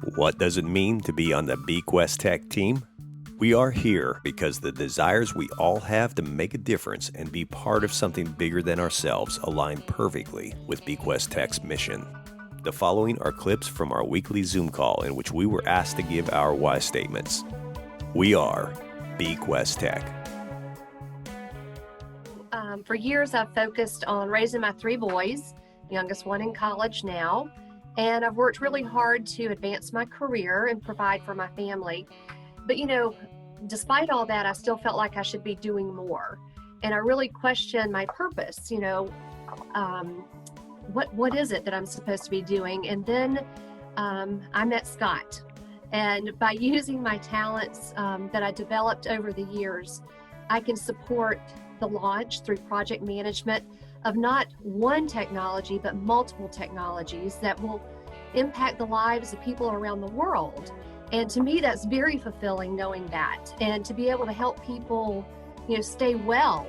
What does it mean to be on the BeQuest Tech team? We are here because the desires we all have to make a difference and be part of something bigger than ourselves align perfectly with BeQuest Tech's mission. The following are clips from our weekly Zoom call in which we were asked to give our why statements. We are BeQuest Tech. For years, I've focused on raising my three boys, the youngest one in college now, and I've worked really hard to advance my career and provide for my family. But, despite all that, I still felt like I should be doing more. And I really questioned my purpose, what is it that I'm supposed to be doing? And then I met Scott. And by using my talents that I developed over the years, I can support the launch through project management of not one technology, but multiple technologies that will impact the lives of people around the world. And to me, that's very fulfilling knowing that. And to be able to help people, stay well,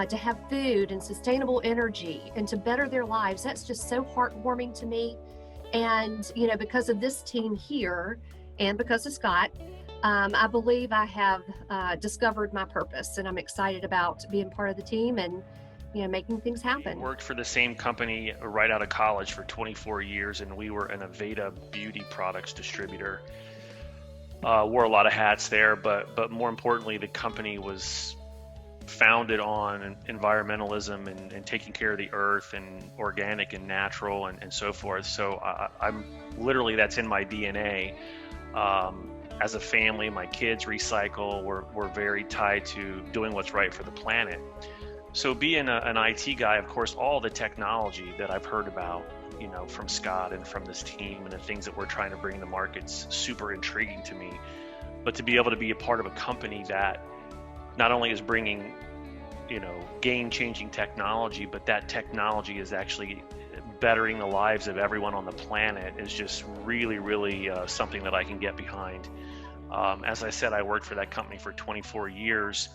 to have food and sustainable energy and to better their lives, that's just so heartwarming to me. And, because of this team here and because of Scott, I believe I have discovered my purpose, and I'm excited about being part of the team and making things happen. I worked for the same company right out of college for 24 years, and we were an Aveda beauty products distributor. Wore a lot of hats there, but more importantly, the company was founded on environmentalism and taking care of the earth and organic and natural and so forth. So I'm literally, that's in my DNA. As a family, my kids recycle. We're very tied to doing what's right for the planet. So being an IT guy, of course, all the technology that I've heard about, from Scott and from this team and the things that we're trying to bring to market's super intriguing to me. But to be able to be a part of a company that not only is bringing, game-changing technology, but that technology is actually bettering the lives of everyone on the planet is just really, really something that I can get behind. As I said, I worked for that company for 24 years,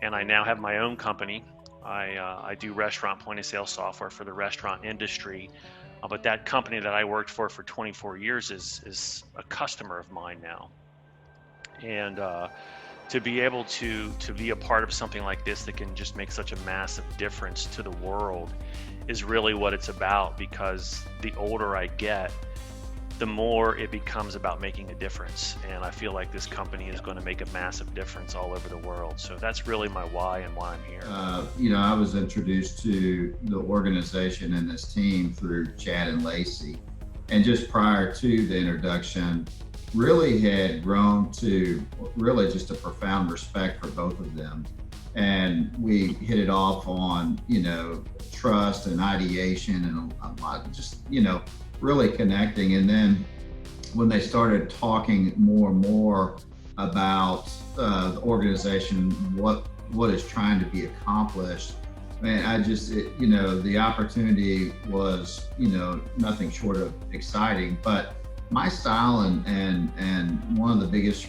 and I now have my own company. I do restaurant point-of-sale software for the restaurant industry, but that company that I worked for 24 years is a customer of mine now. And to be able to be a part of something like this that can just make such a massive difference to the world is really what it's about, because the older I get, the more it becomes about making a difference. And I feel like this company is going to make a massive difference all over the world. So that's really my why and why I'm here. I was introduced to the organization and this team through Chad and Lacey. And just prior to the introduction, really had grown to really just a profound respect for both of them. And we hit it off on, trust and ideation and a lot, just, really connecting. And then when they started talking more and more about the organization, what is trying to be accomplished, man, the opportunity was, nothing short of exciting. But my style and one of the biggest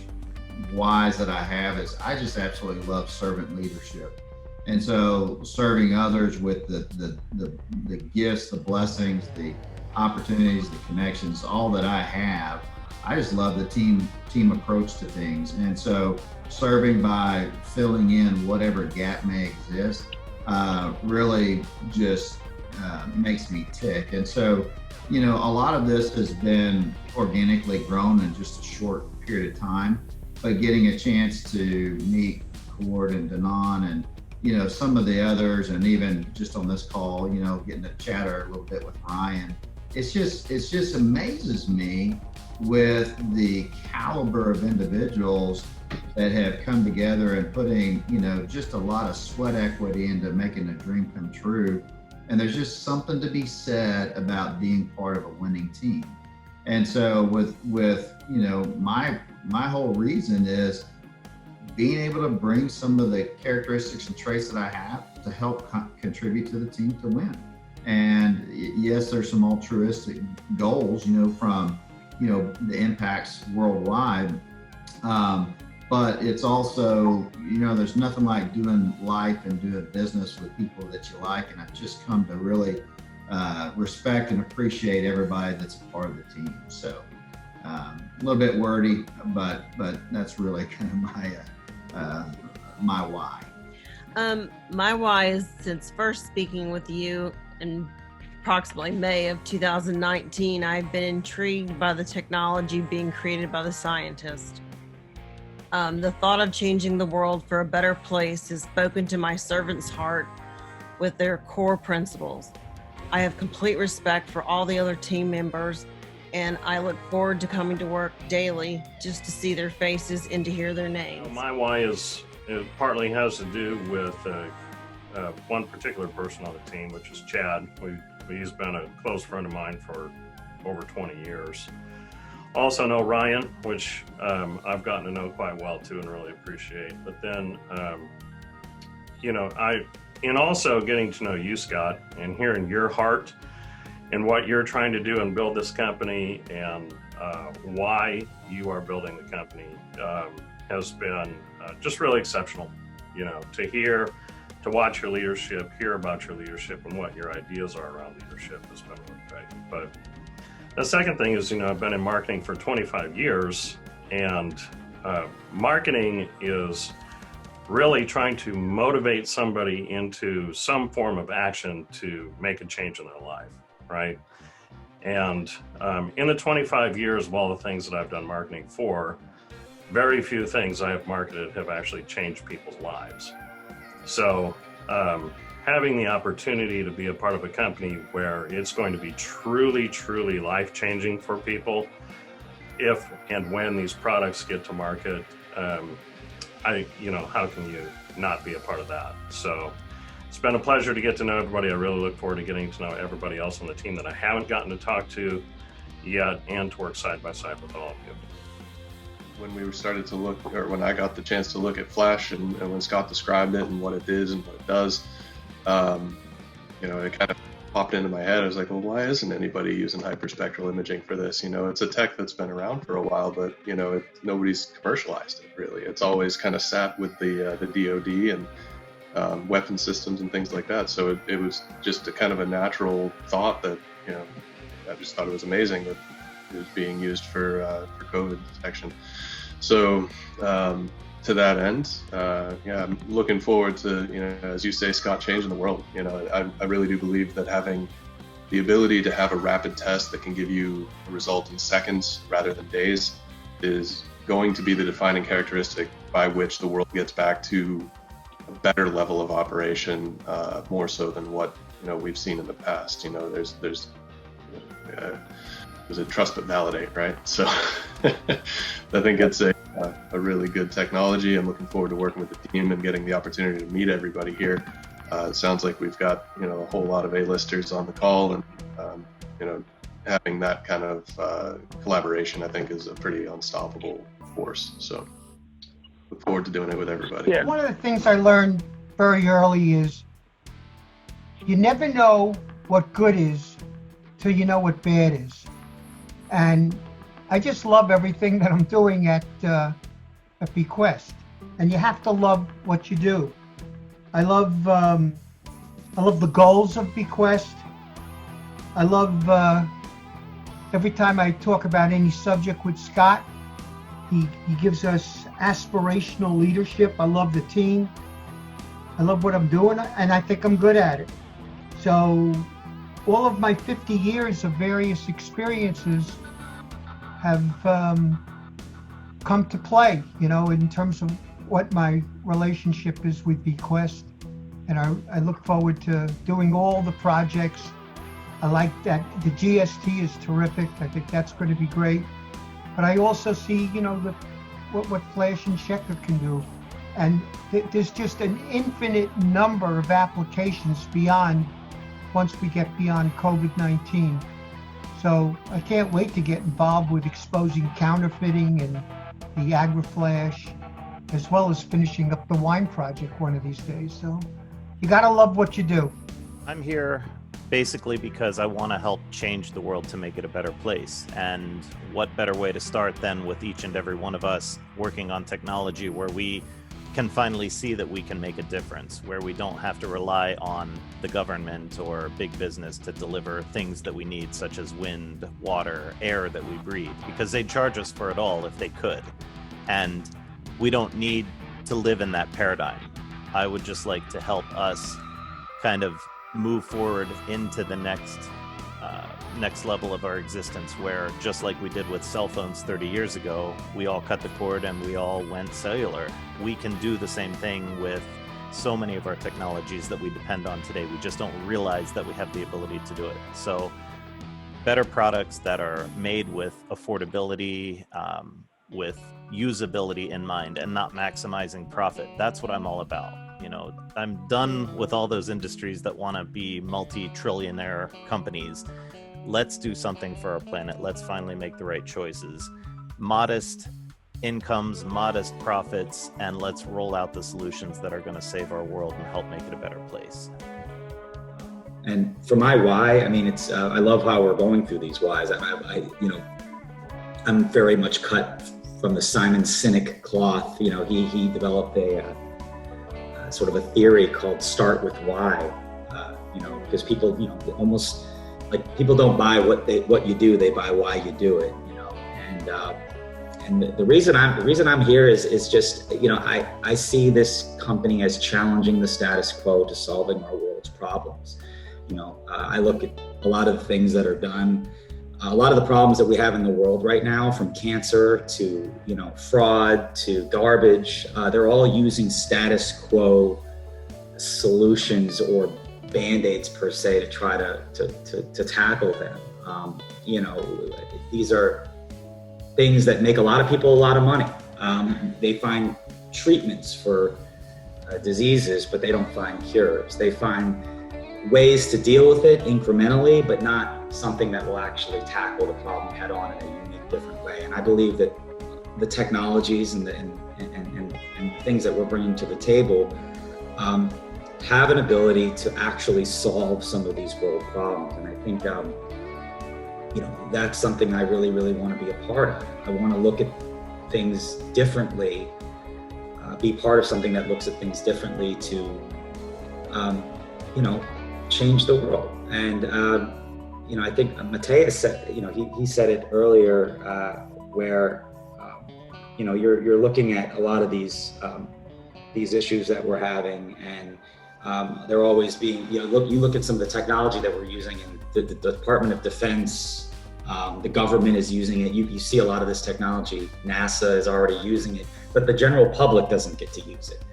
whys that I have is I just absolutely love servant leadership. And so serving others with the gifts, the blessings, the opportunities, the connections, all that I have, I just love the team approach to things. And so serving by filling in whatever gap may exist really just makes me tick. And so, a lot of this has been organically grown in just a short period of time, but getting a chance to meet Cord and Danon and, some of the others, and even just on this call, getting to chatter a little bit with Ryan, it just amazes me with the caliber of individuals that have come together and putting, just a lot of sweat equity into making a dream come true. And there's just something to be said about being part of a winning team. And so with my whole reason is being able to bring some of the characteristics and traits that I have to help contribute to the team to win. And yes, there's some altruistic goals, from, the impacts worldwide. But it's also, there's nothing like doing life and doing business with people that you like. And I've just come to really respect and appreciate everybody that's a part of the team. So little bit wordy, but that's really kind of my why. My why is, since first speaking with you in approximately May of 2019, I've been intrigued by the technology being created by the scientists. The thought of changing the world for a better place has spoken to my servant's heart with their core principles. I have complete respect for all the other team members, and I look forward to coming to work daily just to see their faces and to hear their names. My why is, it partly has to do with one particular person on the team, which is Chad. He's been a close friend of mine for over 20 years. Also know Ryan, which I've gotten to know quite well too and really appreciate. But then, and also getting to know you, Scott, and hearing your heart and what you're trying to do and build this company, and why you are building the company has been just really exceptional. To watch your leadership, hear about your leadership, and what your ideas are around leadership has been really great. But the second thing is, I've been in marketing for 25 years, and marketing is really trying to motivate somebody into some form of action to make a change in their life, right? And in the 25 years of all the things that I've done marketing for, very few things I have marketed have actually changed people's lives. So having the opportunity to be a part of a company where it's going to be truly, truly life-changing for people if and when these products get to market, how can you not be a part of that? So it's been a pleasure to get to know everybody. I really look forward to getting to know everybody else on the team that I haven't gotten to talk to yet, and to work side by side with all of you. When we started to look, or when I got the chance to look at Flash, and when Scott described it and what it is and what it does, it kind of popped into my head. I was like, well, why isn't anybody using hyperspectral imaging for this? It's a tech that's been around for a while, but nobody's commercialized it really. It's always kind of sat with the DoD and weapon systems and things like that. So it was just a kind of a natural thought that I just thought it was amazing that it was being used for COVID detection. So to that end, I'm looking forward to, as you say, Scott, changing the world. I really do believe that having the ability to have a rapid test that can give you a result in seconds rather than days is going to be the defining characteristic by which the world gets back to a better level of operation, more so than what we've seen in the past. There's a trust but validate, right? So I think it's a really good technology. I'm looking forward to working with the team and getting the opportunity to meet everybody here. It sounds like we've got a whole lot of A-listers on the call, and having that kind of collaboration, I think, is a pretty unstoppable force. So look forward to doing it with everybody. Yeah. One of the things I learned very early is you never know what good is till you know what bad is. And I just love everything that I'm doing at BeQuest. And you have to love what you do. I love the goals of BeQuest. I love every time I talk about any subject with Scott, he gives us aspirational leadership. I love the team. I love what I'm doing, and I think I'm good at it. So all of my 50 years of various experiences have come to play, in terms of what my relationship is with BeQuest. And I look forward to doing all the projects. I like that the GST is terrific. I think that's going to be great. But I also see, what Flash and Checker can do. And there's just an infinite number of applications once we get beyond COVID-19. So I can't wait to get involved with exposing counterfeiting and the AgriFlash, as well as finishing up the wine project one of these days. So you gotta love what you do. I'm here basically because I want to help change the world to make it a better place. And what better way to start than with each and every one of us working on technology where we can finally see that we can make a difference, where we don't have to rely on the government or big business to deliver things that we need, such as wind, water, air that we breathe, because they'd charge us for it all if they could. And we don't need to live in that paradigm. I would just like to help us kind of move forward into the next level of our existence, where just like we did with cell phones 30 years ago, we all cut the cord and we all went cellular. We can do the same thing with so many of our technologies that we depend on today. We just don't realize that we have the ability to do it. So better products that are made with affordability, with usability in mind, and not maximizing profit. That's what I'm all about. You know, I'm done with all those industries that want to be multi-trillionaire companies. Let's do something for our planet. Let's finally make the right choices. Modest incomes, modest profits, and let's roll out the solutions that are going to save our world and help make it a better place. And for my why, I mean, it's I love how we're going through these whys. I'm very much cut from the Simon Sinek cloth. You know, he developed a sort of a theory called "Start with Why." Because people, almost like people don't buy what you do; they buy why you do it. And the reason I'm here is just, I see this company as challenging the status quo to solving our world's problems. I look at a lot of the things that are done, a lot of the problems that we have in the world right now, from cancer to, fraud to garbage, they're all using status quo solutions or band-aids per se to try to tackle them. These are things that make a lot of people a lot of money. They find treatments for diseases, but they don't find cures. They find ways to deal with it incrementally, but not something that will actually tackle the problem head on in a unique, different way. And I believe that the technologies and things that we're bringing to the table have an ability to actually solve some of these world problems. And I think that's something I really, really want to be a part of. I want to look at things differently, be part of something that looks at things differently to, change the world. And, I think Matthias said, he said it earlier, where, you're looking at a lot of these issues that we're having, and they're always being, you look at some of the technology that we're using in the Department of Defense, the government is using it. You see a lot of this technology. NASA is already using it, but the general public doesn't get to use it.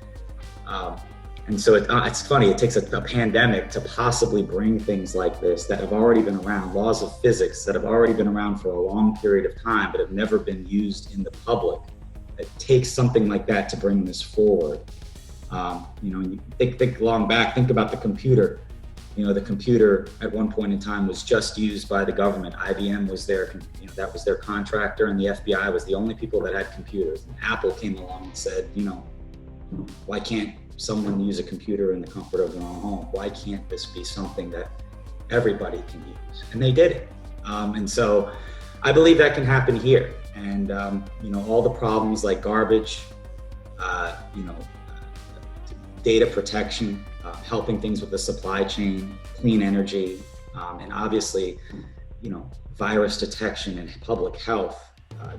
And so it's funny, it takes a pandemic to possibly bring things like this that have already been around, laws of physics that have already been around for a long period of time, but have never been used in the public. It takes something like that to bring this forward. You think long back, think about the computer. The computer at one point in time was just used by the government. IBM was that was their contractor, and the FBI was the only people that had computers. And Apple came along and said, why can't someone use a computer in the comfort of their own home? Why can't this be something that everybody can use? And they did it. And so I believe that can happen here. And, all the problems like garbage, data protection, helping things with the supply chain, clean energy, and obviously, virus detection and public health.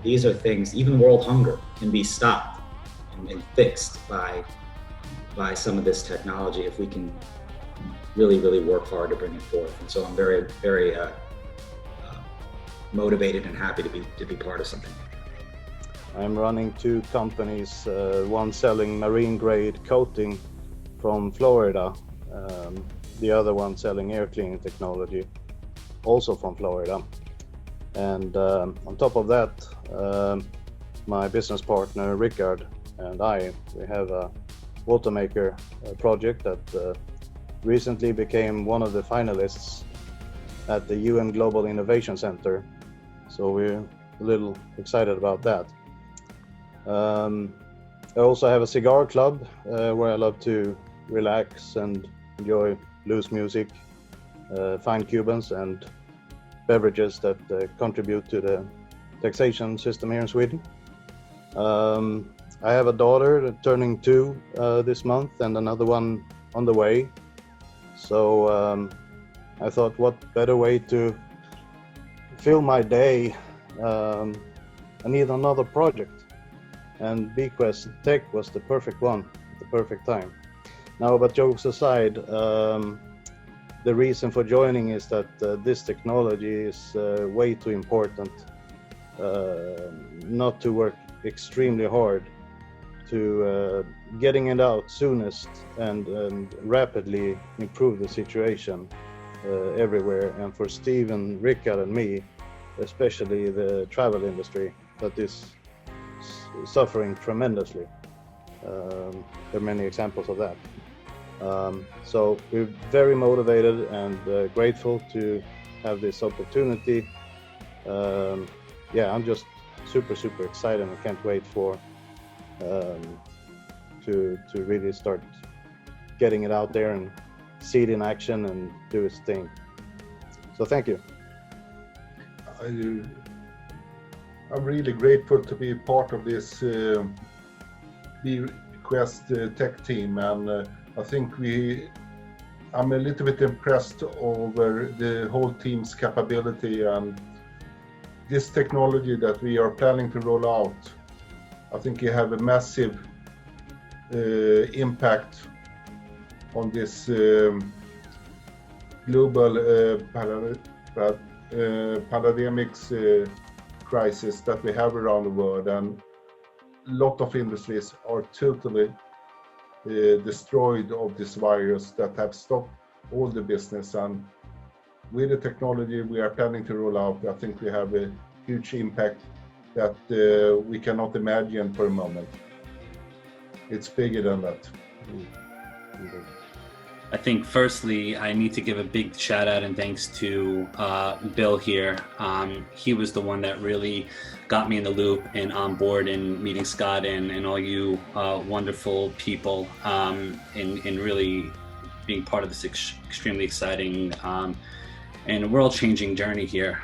These are things, even world hunger can be stopped and fixed by some of this technology if we can really, really work hard to bring it forth. And so I'm very, very motivated and happy to be part of something like that. I'm running two companies, one selling marine grade coating from Florida, the other one selling air cleaning technology, also from Florida. And on top of that, my business partner Rickard and we have a watermaker project that recently became one of the finalists at the UN Global Innovation Center. So we're a little excited about that. I also have a cigar club where I love to relax and enjoy blues music, fine Cubans, and beverages that contribute to the taxation system here in Sweden. I have a daughter turning 2 this month and another one on the way. So I thought, what better way to fill my day? I need another project, and BeQuest Tech was the perfect one at the perfect time. Now, but jokes aside, the reason for joining is that this technology is way too important not to work extremely hard to getting it out soonest and rapidly improve the situation everywhere. And for Steve and Rickard and me, especially the travel industry that is suffering tremendously. There are many examples of that. So we're very motivated and grateful to have this opportunity. Yeah, I'm just super excited. I can't wait for to really start getting it out there and see it in action and do its thing. So thank you. I'm really grateful to be part of this BeQuest tech team, and I think I'm a little bit impressed over the whole team's capability and this technology that we are planning to roll out. I think you have a massive impact on this global pandemics crisis that we have around the world, and a lot of industries are totally destroyed of this virus that have stopped all the business. And with the technology we are planning to roll out, I think we have a huge impact that we cannot imagine for a moment. It's bigger than that. I think firstly, I need to give a big shout out and thanks to Bill here. He was the one that really got me in the loop and on board and meeting Scott and all you wonderful people in really being part of this extremely exciting and world-changing journey here.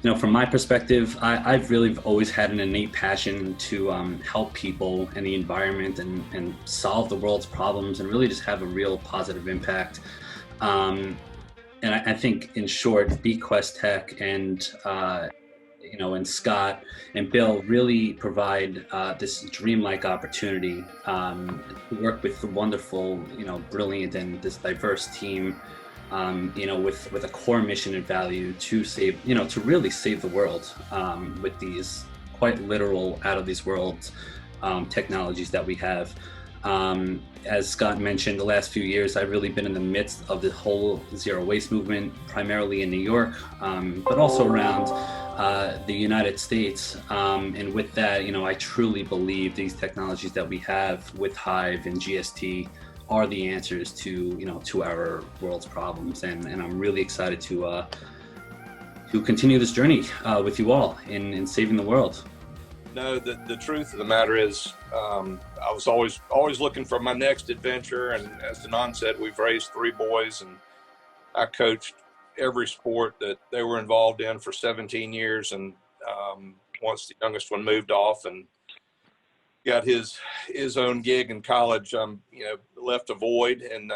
You know, from my perspective, I've really always had an innate passion to help people and the environment and solve the world's problems and really just have a real positive impact. And I think, in short, BeQuest Tech and you know, and Scott and Bill really provide this dreamlike opportunity to work with the wonderful, you know, brilliant and this diverse team. You know, with a core mission and value to save, you know, to really save the world with these quite literal out of this world technologies that we have. As Scott mentioned, the last few years, I've really been in the midst of the whole zero waste movement, primarily in New York, but also around the United States. And with that, you know, I truly believe these technologies that we have with Hive and GST are the answers to, you know, to our world's problems, and I'm really excited to continue this journey with you all in saving the world. No, the truth of the matter is, I was always looking for my next adventure, and as Danon said, we've raised 3 boys, and I coached every sport that they were involved in for 17 years, and once the youngest one moved off and got his own gig in college, you know, left a void, and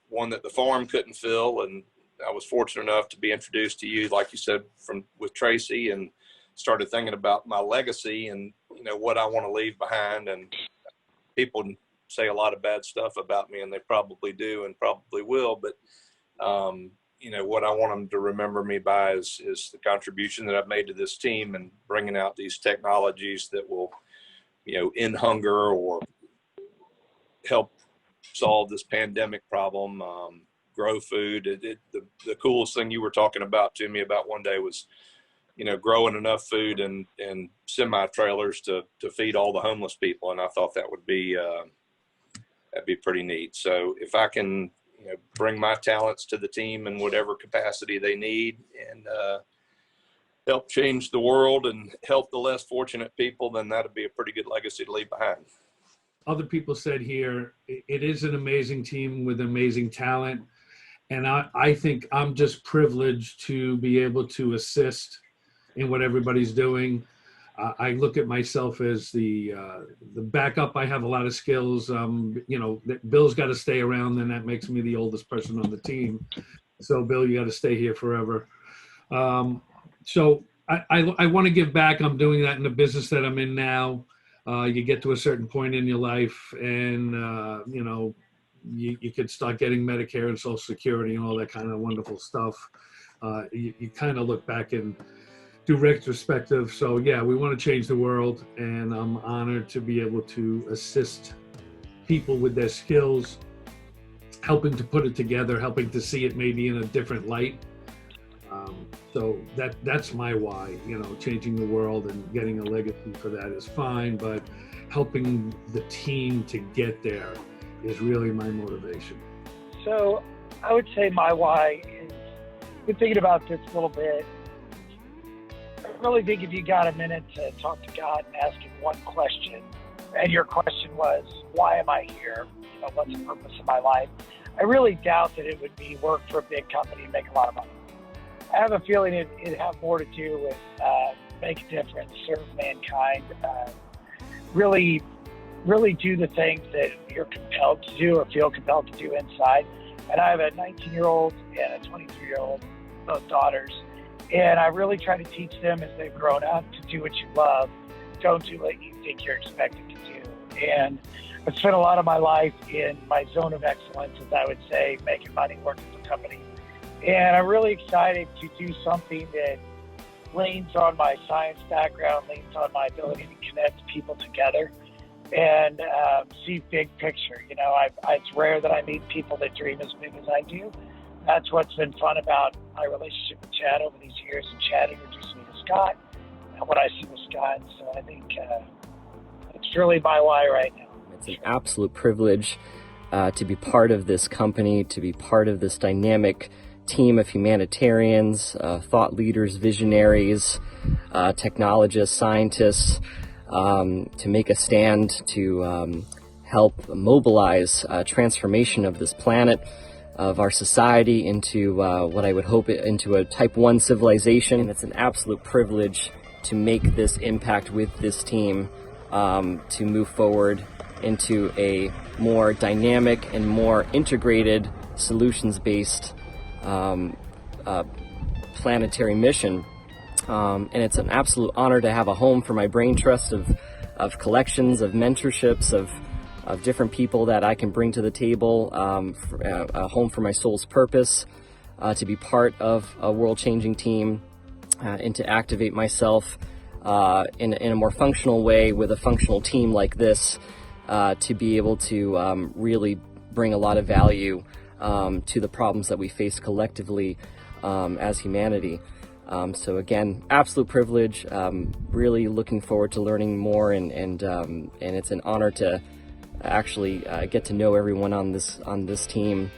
one that the farm couldn't fill. And I was fortunate enough to be introduced to you, like you said, with Tracy, and started thinking about my legacy and, you know, what I want to leave behind. And people say a lot of bad stuff about me, and they probably do and probably will, but you know, what I want them to remember me by is the contribution that I've made to this team and bringing out these technologies that will, you know, end hunger or help solve this pandemic problem, grow food. The coolest thing you were talking about to me about one day was, you know, growing enough food in semi-trailers to feed all the homeless people. And I thought that would be, that'd be pretty neat. So if I can, you know, bring my talents to the team in whatever capacity they need and help change the world and help the less fortunate people, then that'd be a pretty good legacy to leave behind. Other people said here, it is an amazing team with amazing talent. And I think I'm just privileged to be able to assist in what everybody's doing. I look at myself as the backup. I have a lot of skills. Bill's got to stay around, then that makes me the oldest person on the team. So Bill, you got to stay here forever. So I want to give back. I'm doing that in the business that I'm in now. You get to a certain point in your life, and you could start getting Medicare and Social Security and all that kind of wonderful stuff. You kind of look back and do retrospective. So yeah, we want to change the world, and I'm honored to be able to assist people with their skills, helping to put it together, helping to see it maybe in a different light. So that's my why. Changing the world and getting a legacy for that is fine, but helping the team to get there is really my motivation. So I would say my why is, been thinking about this a little bit. I really think if you got a minute to talk to God and ask him one question, and your question was, why am I here? What's the purpose of my life? I really doubt that it would be work for a big company and make a lot of money. I have a feeling it'd have more to do with make a difference, serve mankind, really do the things that you're compelled to do or feel compelled to do inside. And I have a 19-year-old and a 23-year-old, both daughters. And I really try to teach them as they've grown up to do what you love. Don't do what you think you're expected to do. And I've spent a lot of my life in my zone of excellence, as I would say, making money, working for a company. And I'm really excited to do something that leans on my science background, leans on my ability to connect people together and see big picture. It's rare that I meet people that dream as big as I do. That's what's been fun about my relationship with Chad over these years, and Chad introduced me to Scott and what I see with Scott. So I think it's really my why right now. It's an absolute privilege to be part of this company, to be part of this dynamic team of humanitarians, thought leaders, visionaries, technologists, scientists, to make a stand to help mobilize transformation of this planet, of our society into what I would hope into a type 1 civilization. And it's an absolute privilege to make this impact with this team, to move forward into a more dynamic and more integrated, solutions-based planetary mission. And it's an absolute honor to have a home for my brain trust of collections, of mentorships, of different people that I can bring to the table, a home for my soul's purpose, to be part of a world-changing team, and to activate myself in a more functional way with a functional team like this, to be able to really bring a lot of value to the problems that we face collectively as humanity. So again, absolute privilege. Really looking forward to learning more, and it's an honor to actually get to know everyone on this team.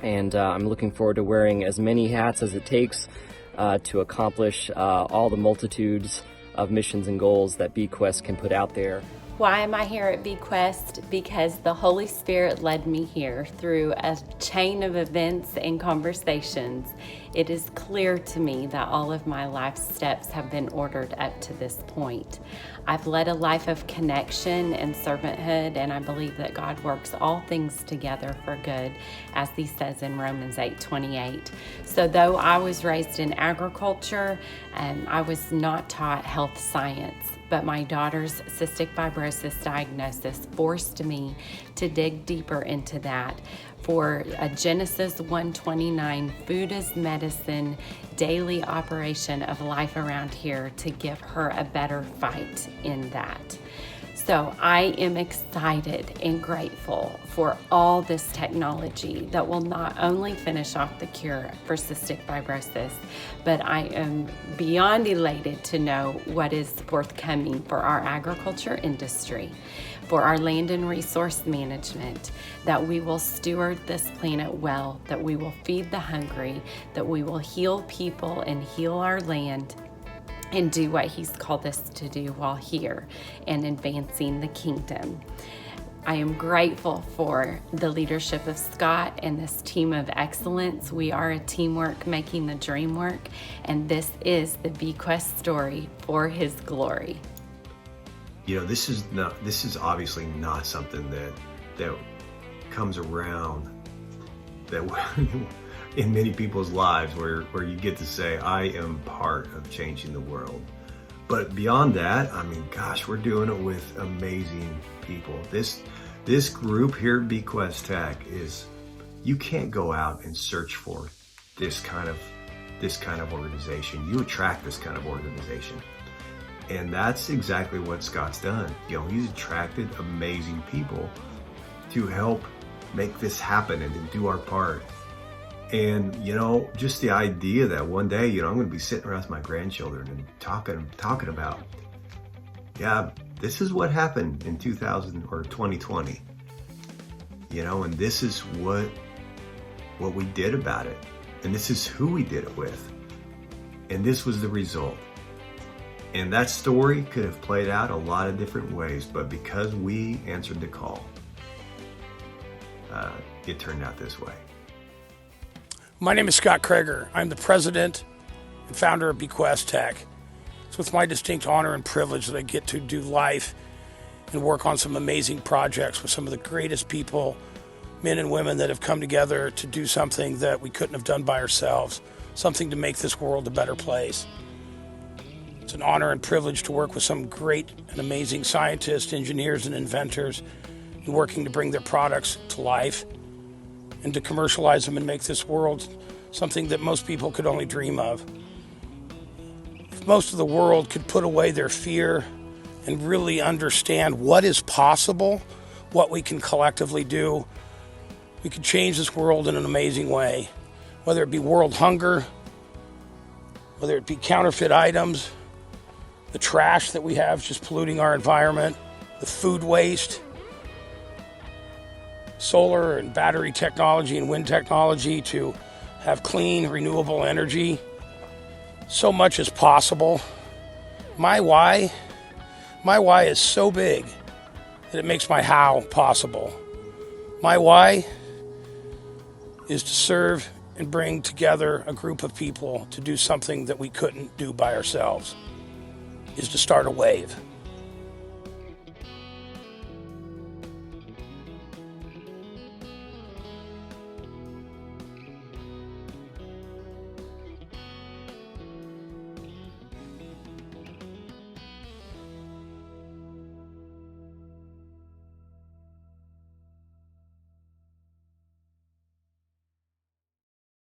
And I'm looking forward to wearing as many hats as it takes to accomplish all the multitudes of missions and goals that BeQuest can put out there. Why am I here at BeQuest? Because the Holy Spirit led me here through a chain of events and conversations. It is clear to me that all of my life steps have been ordered up to this point. I've led a life of connection and servanthood, and I believe that God works all things together for good, as he says in Romans 8:28. So though I was raised in agriculture, I was not taught health science. But my daughter's cystic fibrosis diagnosis forced me to dig deeper into that. For a Genesis 1:29 food is medicine daily operation of life around here to give her a better fight in that. So I am excited and grateful for all this technology that will not only finish off the cure for cystic fibrosis, but I am beyond elated to know what is forthcoming for our agriculture industry, for our land and resource management, that we will steward this planet well, that we will feed the hungry, that we will heal people and heal our land, and do what he's called us to do while here and advancing the kingdom. I am grateful for the leadership of Scott and this team of excellence. We are a teamwork making the dream work, and this is the BeQuest story for his glory. this is obviously not something that comes around that in many people's lives where you get to say, I am part of changing the world. But beyond that, I mean, gosh, we're doing it with amazing people. This group here at BeQuest Tech you can't go out and search for this kind of organization. You attract this kind of organization. And that's exactly what Scott's done. He's attracted amazing people to help make this happen and to do our part. And, just the idea that one day, I'm going to be sitting around with my grandchildren and talking about, this is what happened in 2020, and this is what we did about it. And this is who we did it with. And this was the result. And that story could have played out a lot of different ways, but because we answered the call, it turned out this way. My name is Scott Krager. I'm the president and founder of BeQuest Tech. It's with my distinct honor and privilege that I get to do life and work on some amazing projects with some of the greatest people, men and women that have come together to do something that we couldn't have done by ourselves, something to make this world a better place. It's an honor and privilege to work with some great and amazing scientists, engineers, and inventors and working to bring their products to life and to commercialize them and make this world something that most people could only dream of. If most of the world could put away their fear and really understand what is possible, what we can collectively do, we could change this world in an amazing way. Whether it be world hunger, whether it be counterfeit items, the trash that we have just polluting our environment, the food waste, solar and battery technology and wind technology to have clean, renewable energy. So much is possible. My why is so big that it makes my how possible. My why is to serve and bring together a group of people to do something that we couldn't do by ourselves, is to start a wave.